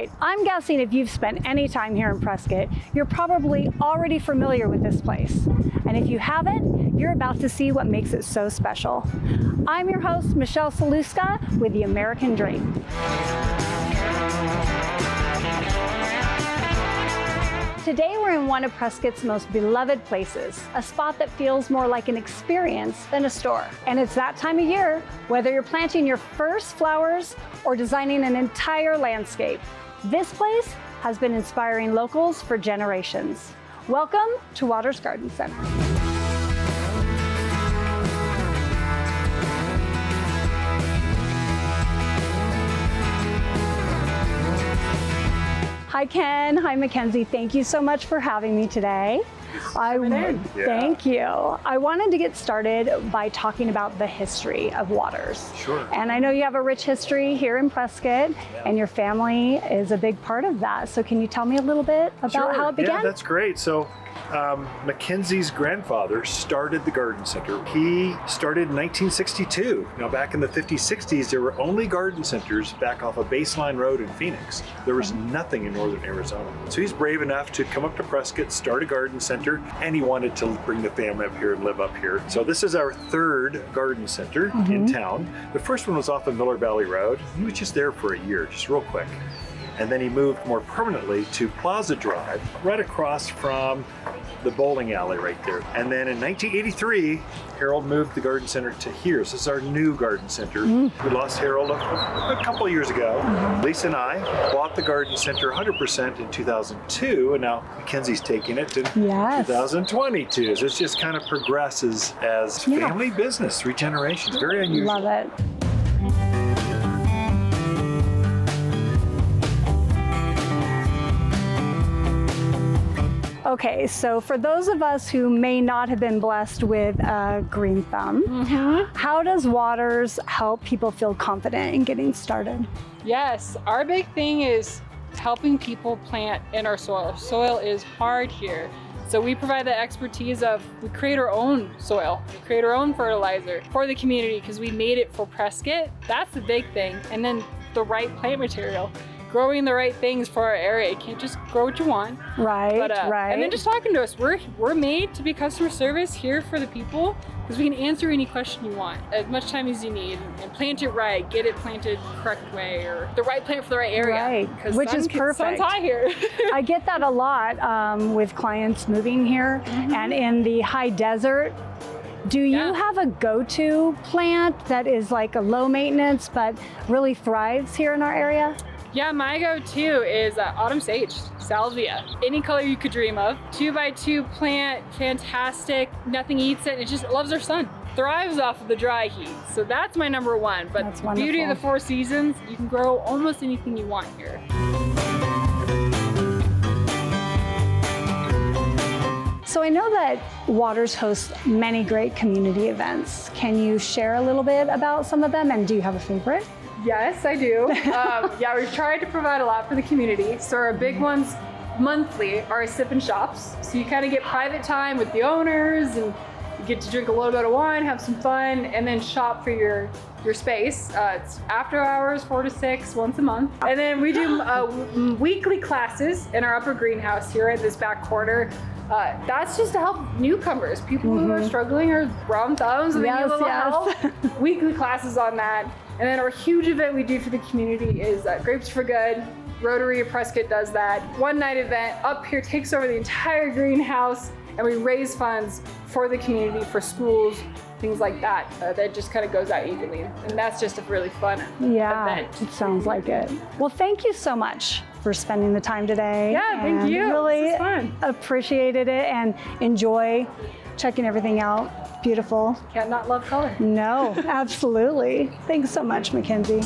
right, I'm guessing if you've spent any time here in Prescott, you're probably already familiar with this place. And if you haven't, you're about to see what makes it so special. I'm your host, MichelleClustka with the American Dream. Today we're in one of Prescott's most beloved places, a spot that feels more like an experience than a store. And it's that time of year, whether you're planting your first flowers or designing an entire landscape. This place has been inspiring locals for generations. Welcome to Waters Garden Center. Hi Ken, hi Mackenzie. Thank you so much for having me today. Thank you. I wanted to get started by talking about the history of Waters. Sure. And I know you have a rich history here in Prescott, and your family is a big part of that. So can you tell me a little bit about how it began? Yeah, that's great. So Mackenzie's grandfather started the garden center. He started in 1962. Now back in the 50s, 60s, there were only garden centers back off a Baseline Road in Phoenix. There was nothing in northern Arizona. So he's brave enough to come up to Prescott, start a garden center, and he wanted to bring the family up here and live up here. So this is our third garden center in town. The first one was off of Miller Valley Road. He was just there for a year, just real quick. And then he moved more permanently to Plaza Drive, right across from the bowling alley right there. And then in 1983, Harold moved the garden center to here. So this is our new garden center. We lost Harold a couple of years ago. Lisa and I bought the garden center 100% in 2002, and now Mackenzie's taking it to 2022. So it just kind of progresses as family business, 3 generations. Very unusual. Love it. Okay, so for those of us who may not have been blessed with a green thumb, how does Waters help people feel confident in getting started? Yes, our big thing is helping people plant in our soil. Soil is hard here. So we provide the expertise of, we create our own soil, we create our own fertilizer for the community because we made it for Prescott. That's the big thing. And then the right plant material. Growing the right things for our area. You can't just grow what you want. Right, right. And then just talking to us. We're made to be customer service here for the people because we can answer any question you want as much time as you need and plant it right, get it planted the correct way or the right plant for the right area. Right, which is perfect. Sun's high here. I get that a lot with clients moving here and in the high desert. Do you have a go-to plant that is like a low maintenance but really thrives here in our area? Yeah, my go-to is autumn sage, salvia. Any color you could dream of. 2x2 plant, fantastic. Nothing eats it. It just loves our sun. Thrives off of the dry heat. So that's my number one. But the beauty of the 4 seasons, you can grow almost anything you want here. So I know that Waters hosts many great community events. Can you share a little bit about some of them, and do you have a favorite? Yes, I do. Yeah, we've tried to provide a lot for the community. So our big ones monthly are sip and shops. So you kind of get private time with the owners and you get to drink a little bit of wine, have some fun, and then shop for your space. It's after hours, 4 to 6, once a month. And then we do weekly classes in our upper greenhouse here in this back corner. That's just to help newcomers, people who are struggling or brown thumbs and they need a little help. Weekly classes on that. And then our huge event we do for the community is Grapes for Good. Rotary of Prescott does that. One night event up here takes over the entire greenhouse and we raise funds for the community, for schools, things like that. That just kind of goes out evenly. And that's just a really fun event. It sounds like it. Well, thank you so much for spending the time today. Yeah, thank you. Really this is fun. Appreciated it and enjoy checking everything out. Beautiful. Can't not love color. No, absolutely. Thanks so much, Mackenzie.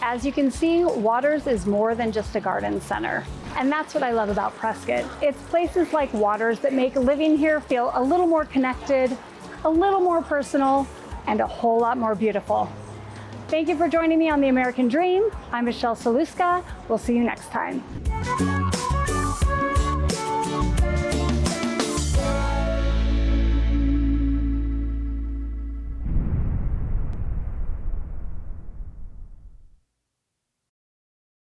As you can see, Waters is more than just a garden center. And that's what I love about Prescott. It's places like Waters that make living here feel a little more connected, a little more personal, and a whole lot more beautiful. Thank you for joining me on The American Dream. I'm MichelleClustka. We'll see you next time.